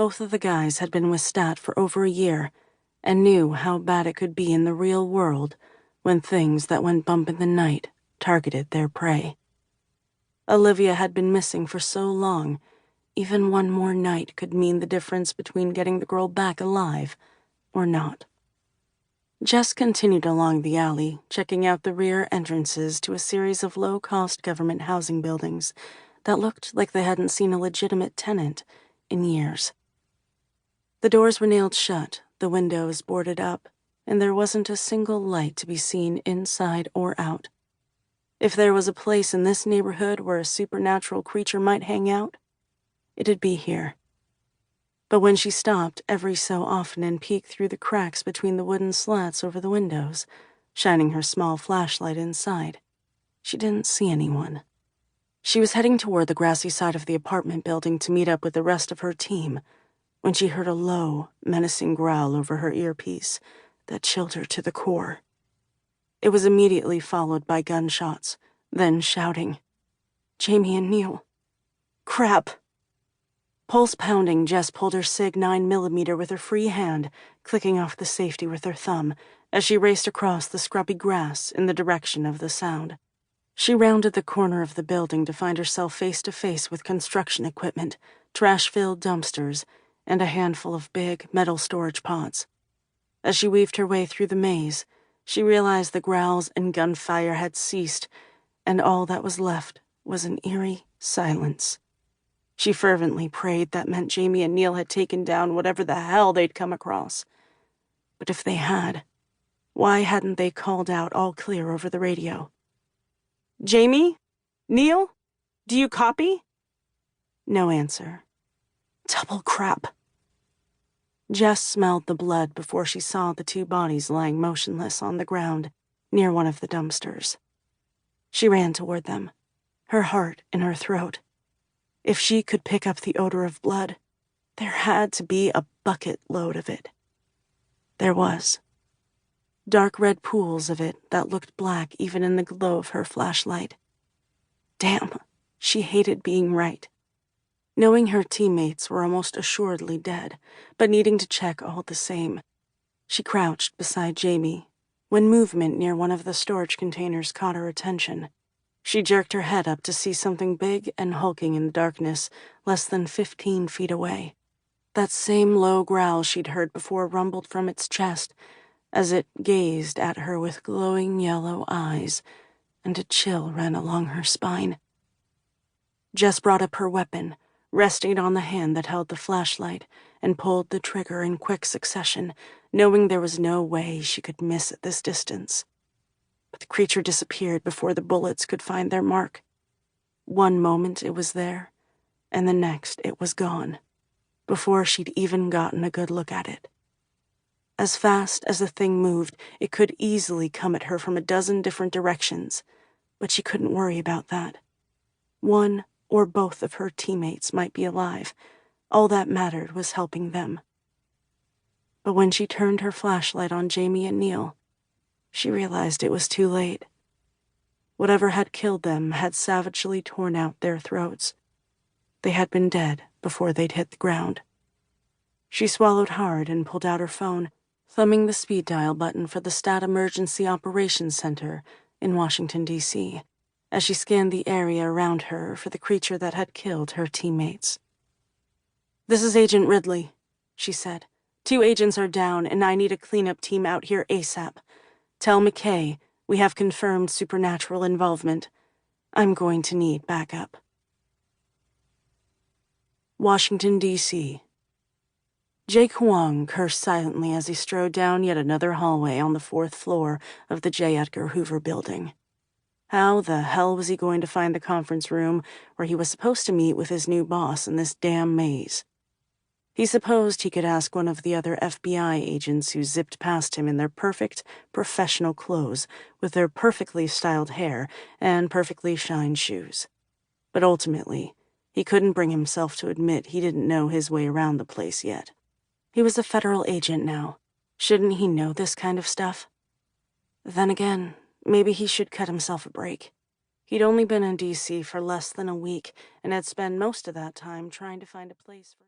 Both of the guys had been with Stat for over a year and knew how bad it could be in the real world when things that went bump in the night targeted their prey. Olivia had been missing for so long, even one more night could mean the difference between getting the girl back alive or not. Jess continued along the alley, checking out the rear entrances to a series of low-cost government housing buildings that looked like they hadn't seen a legitimate tenant in years. The doors were nailed shut, the windows boarded up, and there wasn't a single light to be seen inside or out. If there was a place in this neighborhood where a supernatural creature might hang out, it'd be here. But when she stopped every so often and peeked through the cracks between the wooden slats over the windows, shining her small flashlight inside, she didn't see anyone. She was heading toward the grassy side of the apartment building to meet up with the rest of her team when she heard a low, menacing growl over her earpiece that chilled her to the core. It was immediately followed by gunshots, then shouting. Jamie and Neil. Crap. Pulse pounding, Jess pulled her SIG 9mm with her free hand, clicking off the safety with her thumb as she raced across the scrubby grass in the direction of the sound. She rounded the corner of the building to find herself face to face with construction equipment, trash-filled dumpsters, and a handful of big metal storage pods. As she weaved her way through the maze, she realized the growls and gunfire had ceased, and all that was left was an eerie silence. She fervently prayed that meant Jamie and Neil had taken down whatever the hell they'd come across. But if they had, why hadn't they called out all clear over the radio? Jamie? Neil? Do you copy? No answer. Double crap. Jess smelled the blood before she saw the two bodies lying motionless on the ground near one of the dumpsters. She ran toward them, her heart in her throat. If she could pick up the odor of blood, there had to be a bucket load of it. There was. Dark red pools of it that looked black even in the glow of her flashlight. Damn, she hated being right. Knowing her teammates were almost assuredly dead, but needing to check all the same. She crouched beside Jamie when movement near one of the storage containers caught her attention. She jerked her head up to see something big and hulking in the darkness less than 15 feet away. That same low growl she'd heard before rumbled from its chest as it gazed at her with glowing yellow eyes, and a chill ran along her spine. Jess brought up her weapon, resting it on the hand that held the flashlight, and pulled the trigger in quick succession, knowing there was no way she could miss at this distance. But the creature disappeared before the bullets could find their mark. One moment it was there, and the next it was gone, before she'd even gotten a good look at it. As fast as the thing moved, it could easily come at her from a dozen different directions, but she couldn't worry about that. One or both of her teammates might be alive. All that mattered was helping them. But when she turned her flashlight on Jamie and Neil, she realized it was too late. Whatever had killed them had savagely torn out their throats. They had been dead before they'd hit the ground. She swallowed hard and pulled out her phone, thumbing the speed dial button for the Stat Emergency Operations Center in Washington, D.C., as she scanned the area around her for the creature that had killed her teammates. "This is Agent Ridley," she said. "2 agents are down, and I need a cleanup team out here ASAP. Tell McKay we have confirmed supernatural involvement. I'm going to need backup." Washington, D.C. Jake Huang cursed silently as he strode down yet another hallway on the 4th floor of the J. Edgar Hoover building. How the hell was he going to find the conference room where he was supposed to meet with his new boss in this damn maze? He supposed he could ask one of the other FBI agents who zipped past him in their perfect, professional clothes, with their perfectly styled hair and perfectly shined shoes. But ultimately, he couldn't bring himself to admit he didn't know his way around the place yet. He was a federal agent now. Shouldn't he know this kind of stuff? Then again, maybe he should cut himself a break. He'd only been in D.C. for less than a week and had spent most of that time trying to find a place for